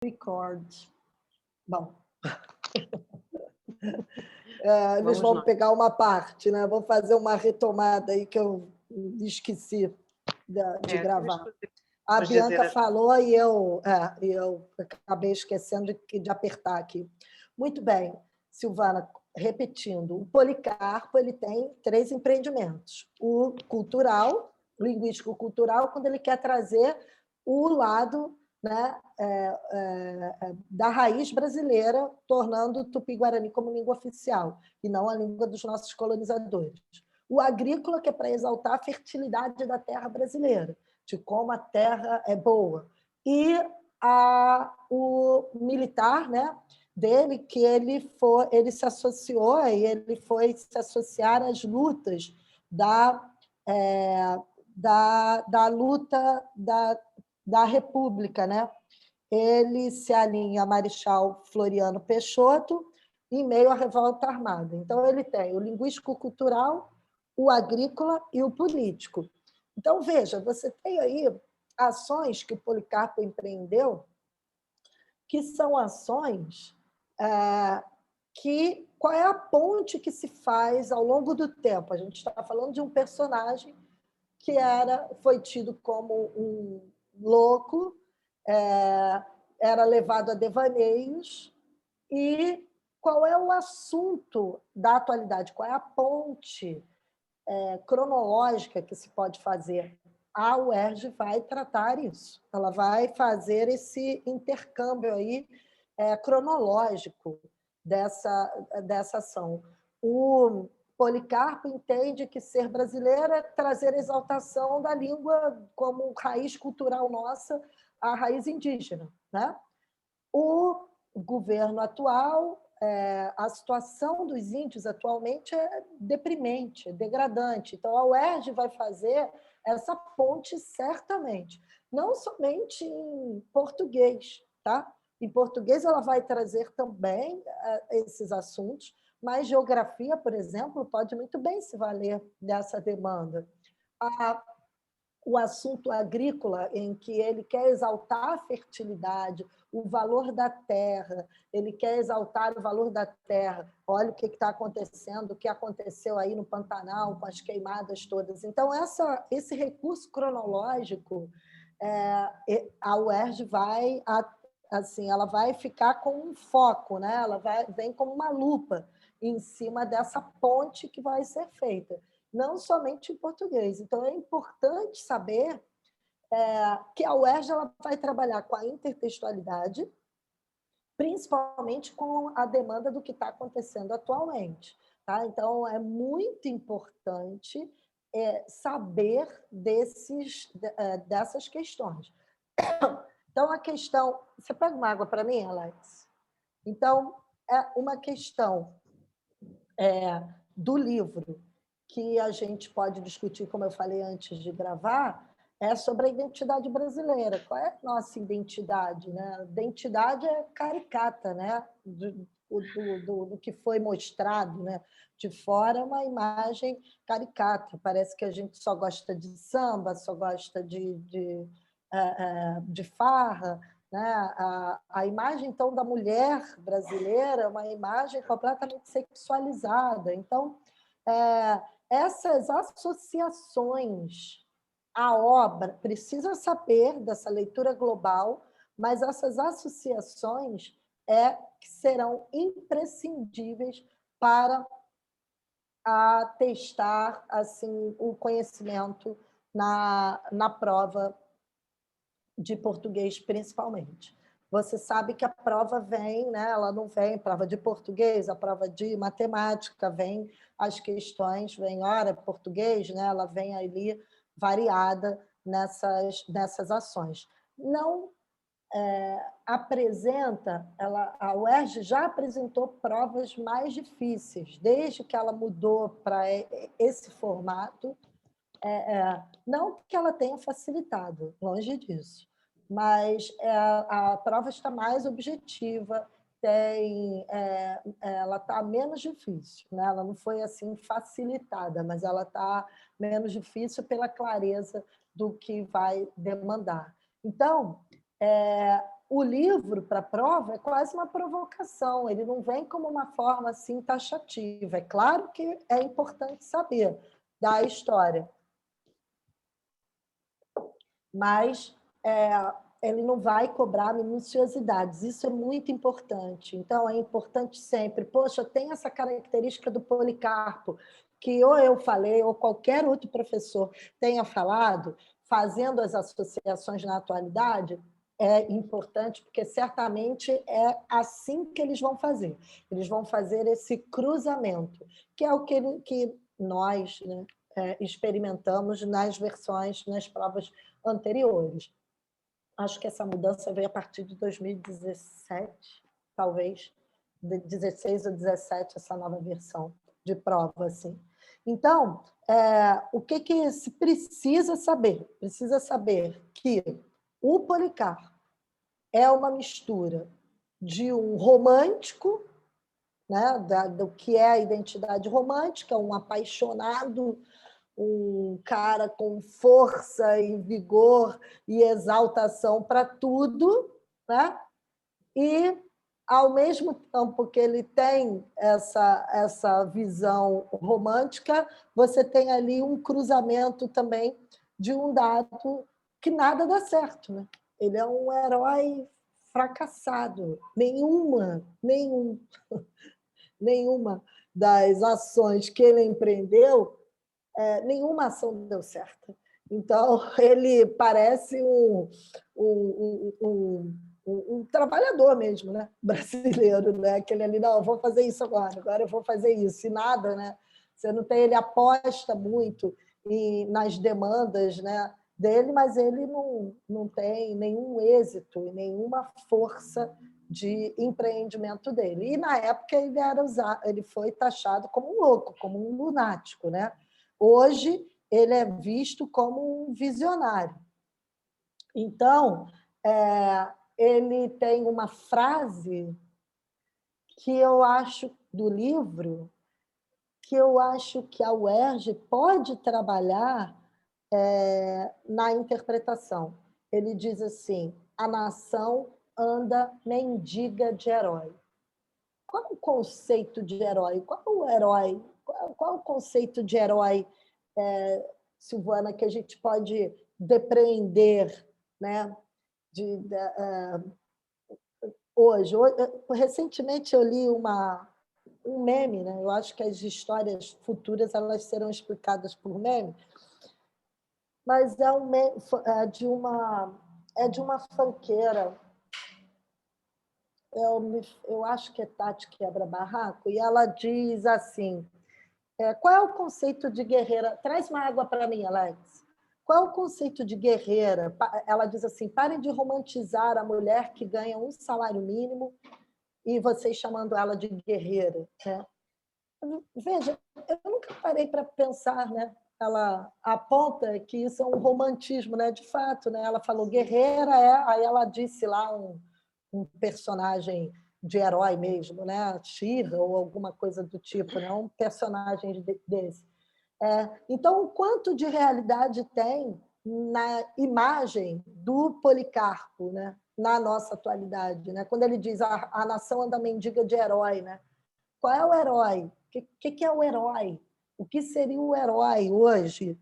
Record. Bom, eles vão pegar uma parte, né? Vão fazer uma retomada aí que eu esqueci de gravar. A Bianca falou e eu acabei esquecendo de apertar aqui. Muito bem, Silvana, repetindo, o Policarpo ele tem 3 empreendimentos. O cultural, linguístico-cultural, quando ele quer trazer o lado, né, da raiz brasileira, tornando o Tupi-Guarani como língua oficial, e não a língua dos nossos colonizadores. O agrícola, que é para exaltar a fertilidade da terra brasileira, de como a terra é boa. E o militar, né, dele, que ele se associou e ele foi se associar às lutas da luta da República, né? Ele se alinha a Marechal Floriano Peixoto em meio à revolta armada. Então, ele tem o linguístico-cultural, o agrícola e o político. Então, veja, você tem aí ações que o Policarpo empreendeu, que são ações qual é a ponte que se faz ao longo do tempo? A gente está falando de um personagem que foi tido como um louco, era levado a devaneios, e qual é o assunto da atualidade? Qual é a ponte cronológica que se pode fazer? A UERJ vai tratar isso, ela vai fazer esse intercâmbio aí, cronológico dessa ação. O Policarpo entende que ser brasileiro é trazer a exaltação da língua como raiz cultural nossa, a raiz indígena, né? O governo atual, a situação dos índios atualmente é deprimente, é degradante. Então, a UERJ vai fazer essa ponte certamente, não somente em português, tá? Em português, ela vai trazer também esses assuntos, mas geografia, por exemplo, pode muito bem se valer dessa demanda. O assunto agrícola, em que ele quer exaltar a fertilidade, o valor da terra, ele quer exaltar o valor da terra. Olha o que está acontecendo, o que aconteceu aí no Pantanal, com as queimadas todas. Então, esse recurso cronológico, a UERJ vai, assim, ela vai ficar com um foco, né? Ela vem como uma lupa em cima dessa ponte que vai ser feita, não somente em português. Então, é importante saber que a UERJ ela vai trabalhar com a intertextualidade, principalmente com a demanda do que está acontecendo atualmente. Tá? Então, é muito importante saber dessas questões. Então, a questão... Você pega uma água para mim, Alex? Então, é uma questão do livro que a gente pode discutir, como eu falei antes de gravar, é sobre a identidade brasileira. Qual é a nossa identidade? Né? A identidade é caricata, né? Do que foi mostrado, né? De fora é uma imagem caricata. Parece que a gente só gosta de samba, só gosta de farra. Né? A imagem, então, da mulher brasileira é uma imagem completamente sexualizada. Então, essas associações à obra, precisa saber dessa leitura global, mas essas associações que serão imprescindíveis para testar assim, o conhecimento na prova de português, principalmente. Você sabe que a prova vem, né? Ela não vem prova de português, a prova de matemática, vem as questões, vem hora português, né? Ela vem ali variada nessas ações. Não apresenta, a UERJ já apresentou provas mais difíceis, desde que ela mudou para esse formato. Não que ela tenha facilitado, longe disso, mas a prova está mais objetiva, ela está menos difícil, né? Ela não foi assim facilitada, mas ela está menos difícil pela clareza do que vai demandar. Então, o livro para a prova é quase uma provocação, ele não vem como uma forma assim taxativa. É claro que é importante saber da história, mas ele não vai cobrar minuciosidades, isso é muito importante. Então, é importante sempre, poxa, tem essa característica do Policarpo, que ou eu falei, ou qualquer outro professor tenha falado, fazendo as associações na atualidade, é importante, porque certamente é assim que eles vão fazer. Eles vão fazer esse cruzamento, que é o que nós, né, experimentamos nas versões, nas provas anteriores. Acho que essa mudança veio a partir de 2017, talvez, de 16 ou 17, essa nova versão de prova. Assim. Então, o que se precisa saber? Precisa saber que o Policarpo é uma mistura de um romântico, né, do que é a identidade romântica, um apaixonado, um cara com força e vigor e exaltação para tudo, né? E, ao mesmo tempo que ele tem essa visão romântica, você tem ali um cruzamento também de um dado que nada dá certo. Né? Ele é um herói fracassado. Nenhuma das ações que ele empreendeu, nenhuma ação deu certo. Então, ele parece um trabalhador mesmo, né? Brasileiro, né? Aquele ali, não, eu vou fazer isso agora eu vou fazer isso, e nada, né? Você não tem, ele aposta muito nas demandas, né, dele, mas ele não tem nenhum êxito e nenhuma força de empreendimento dele. E, na época, ele foi taxado como um louco, como um lunático, né? Hoje, ele é visto como um visionário. Então, ele tem uma frase que eu acho do livro, que eu acho que a UERJ pode trabalhar na interpretação. Ele diz assim: a nação anda mendiga de herói. Qual é o conceito de herói? Qual é o herói? Qual é o conceito de herói, Silvana, que a gente pode depreender, né? Hoje. Recentemente eu li um meme, né? Eu acho que as histórias futuras elas serão explicadas por meme, mas é um meme, de uma funkeira. Eu acho que é Tati Quebra Barraco, e ela diz assim: qual é o conceito de guerreira? Traz uma água para mim, Alex. Qual é o conceito de guerreira? Ela diz assim: parem de romantizar a mulher que ganha um salário mínimo e vocês chamando ela de guerreira. Né? Veja, eu nunca parei para pensar, né? Ela aponta que isso é um romantismo, né? De fato, né? Ela falou guerreira, aí ela disse lá um personagem de herói mesmo, né? She-Ra ou alguma coisa do tipo, né? Um personagem desse. Então, o quanto de realidade tem na imagem do Policarpo, né? Na nossa atualidade, né? Quando ele diz a nação anda mendiga de herói, né? Qual é o herói? O que é o herói? O que seria o herói hoje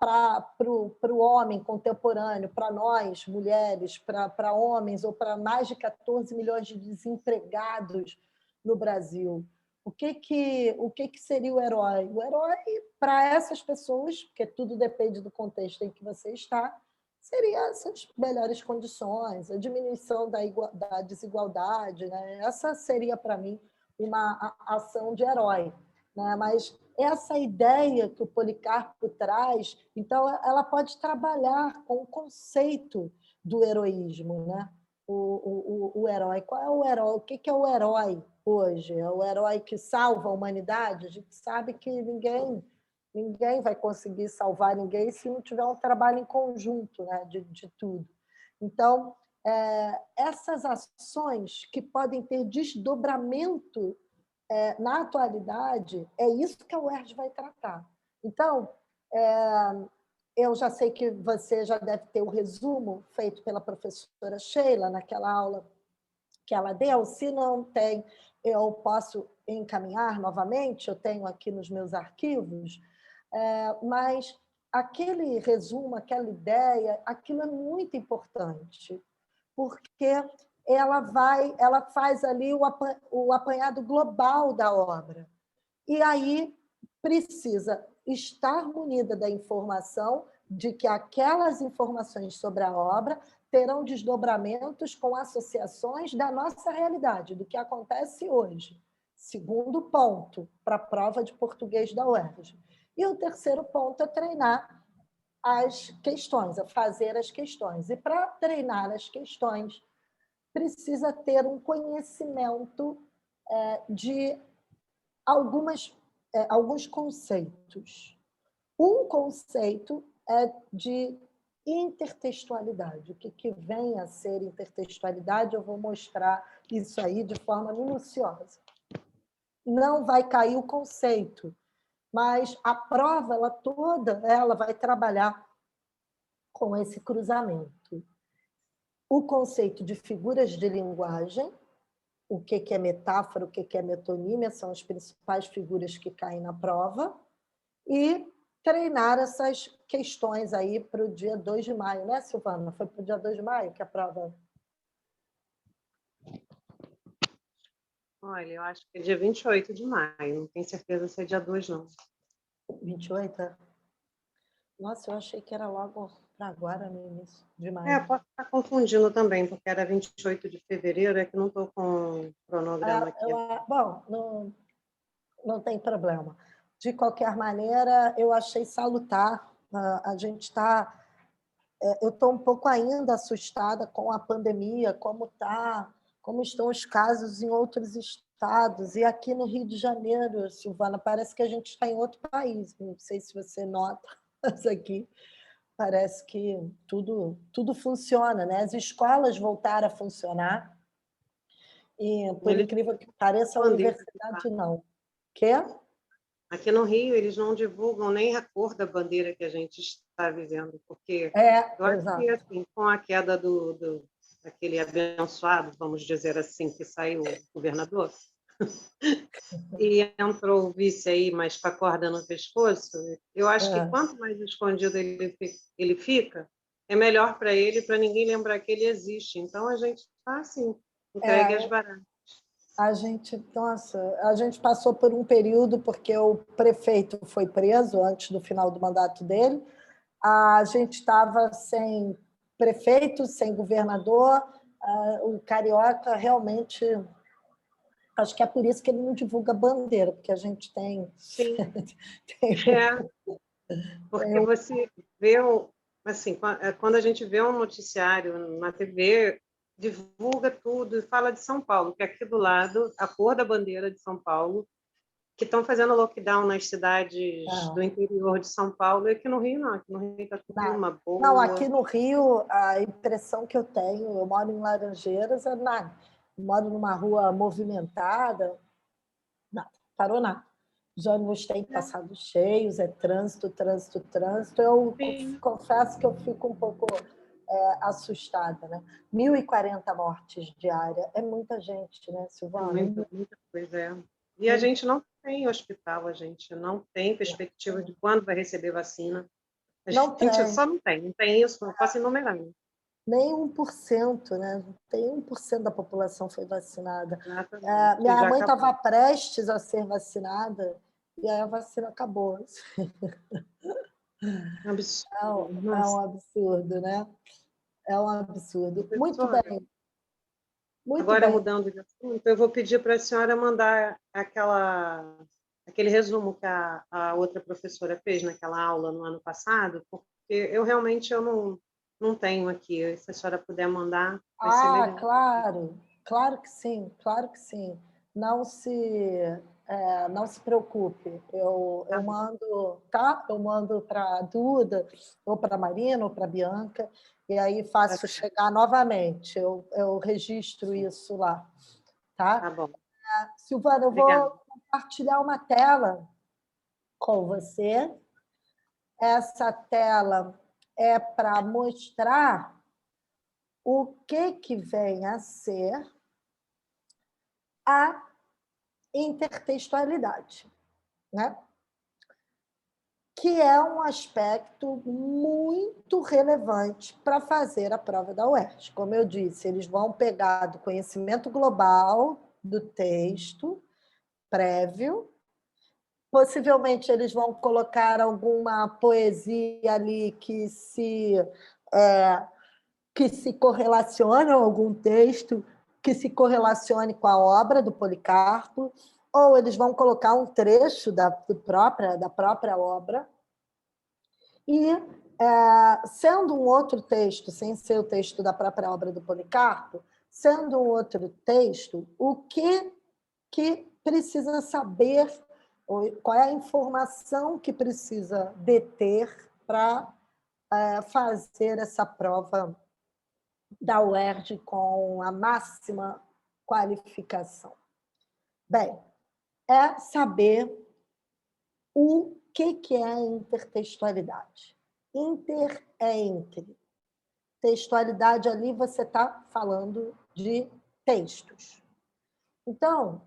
para o homem contemporâneo, para nós, mulheres, para homens ou para mais de 14 milhões de desempregados no Brasil? O que seria o herói? O herói, para essas pessoas, porque tudo depende do contexto em que você está, seria essas melhores condições, a diminuição da desigualdade. Né? Essa seria, para mim, uma ação de herói. Né? Mas essa ideia que o Policarpo traz, então, ela pode trabalhar com o conceito do heroísmo. Né? O herói. Qual é o herói? O que é o herói hoje? É o herói que salva a humanidade? A gente sabe que ninguém vai conseguir salvar ninguém se não tiver um trabalho em conjunto, né, de tudo. Então, essas ações que podem ter desdobramento na atualidade, é isso que a UERJ vai tratar. Então, eu já sei que você já deve ter o resumo feito pela professora Sheila naquela aula que ela deu. Se não tem, eu posso encaminhar novamente, eu tenho aqui nos meus arquivos, mas aquele resumo, aquela ideia, aquilo é muito importante, porque ela faz ali o apanhado global da obra. E aí precisa estar munida da informação de que aquelas informações sobre a obra terão desdobramentos com associações da nossa realidade, do que acontece hoje. Segundo ponto, para a prova de português da UERJ. E o terceiro ponto é treinar as questões, é fazer as questões. E para treinar as questões, precisa ter um conhecimento de alguns conceitos. Um conceito é de intertextualidade. O que vem a ser intertextualidade? Eu vou mostrar isso aí de forma minuciosa. Não vai cair o conceito, mas a prova ela toda ela vai trabalhar com esse cruzamento. O conceito de figuras de linguagem, o que é metáfora, o que é metonímia, são as principais figuras que caem na prova, e treinar essas questões aí para o dia 2 de maio, né, Silvana? Foi para o dia 2 de maio que a prova... Olha, eu acho que é dia 28 de maio, não tenho certeza se é dia 2, não. 28? Nossa, eu achei que era logo para agora, no início de maio. Posso estar confundindo também, porque era 28 de fevereiro, é que não estou com o cronograma aqui. Bom, não tem problema. De qualquer maneira, eu achei salutar. A gente está... Eu estou um pouco ainda assustada com a pandemia, como estão os casos em outros estados. E aqui no Rio de Janeiro, Silvana, parece que a gente está em outro país. Não sei se você nota, mas aqui parece que tudo funciona, né? As escolas voltaram a funcionar e, por incrível que pareça, a universidade não. Quê? Aqui no Rio, eles não divulgam nem a cor da bandeira que a gente está vivendo, porque eu acho que assim, com a queda daquele abençoado, vamos dizer assim, que saiu o governador, e entrou o vice aí, mas com a corda no pescoço, eu acho que quanto mais escondido ele fica, é melhor para ele, para ninguém lembrar que ele existe. Então, a gente está assim, entregue às baratas. A gente passou por um período, porque o prefeito foi preso antes do final do mandato dele, a gente estava sem prefeito, sem governador, o carioca realmente... Acho que é por isso que ele não divulga bandeira, porque a gente tem... Sim. Porque você vê, assim, quando a gente vê um noticiário na TV, divulga tudo e fala de São Paulo, que é aqui do lado, a cor da bandeira de São Paulo, que estão fazendo lockdown nas cidades do interior de São Paulo, e aqui no Rio não, aqui no Rio está tudo numa boa. Não, aqui no Rio, a impressão que eu tenho, eu moro em Laranjeiras, moro numa rua movimentada, nada, parou nada. Os ônibus têm passado cheios, é trânsito, trânsito, trânsito. Eu confesso que eu fico um pouco assustada, né? 1.040 mortes diárias, é muita gente, né, Silvana? Muita coisa, E a gente não tem hospital, a gente não tem perspectiva de quando vai receber vacina. A gente só não tem isso, não posso enumerar. Nem 1%, né? Tem 1% da população foi vacinada. Minha mãe estava prestes a ser vacinada e aí a vacina acabou. Absurdo. É um absurdo, né? É um absurdo. Muito bem. Agora, mudando de assunto, eu vou pedir para a senhora mandar aquele resumo que a outra professora fez naquela aula no ano passado, porque eu realmente não tenho aqui. Se a senhora puder mandar, vai ser legal. Claro que sim, claro que sim. Não se preocupe. Eu mando, tá? Eu mando para a Duda, ou para a Marina, ou para a Bianca, e aí faço chegar novamente. Eu registro isso lá. Tá? Tá bom. Silvana, eu vou compartilhar uma tela com você. essa tela é para mostrar o que vem a ser a intertextualidade, né? Que é um aspecto muito relevante para fazer a prova da UERJ. Como eu disse, eles vão pegar do conhecimento global do texto prévio, possivelmente eles vão colocar alguma poesia ali que se correlacione, algum texto que se correlacione com a obra do Policarpo, ou eles vão colocar um trecho da própria obra, e, sendo um outro texto, sem ser o texto da própria obra do Policarpo, sendo um outro texto, o que precisa saber, qual é a informação que precisa deter para fazer essa prova da UERJ com a máxima qualificação? Bem, é saber o que é a intertextualidade. Inter é entre. Textualidade ali você está falando de textos. Então,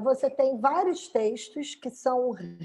você tem vários textos que são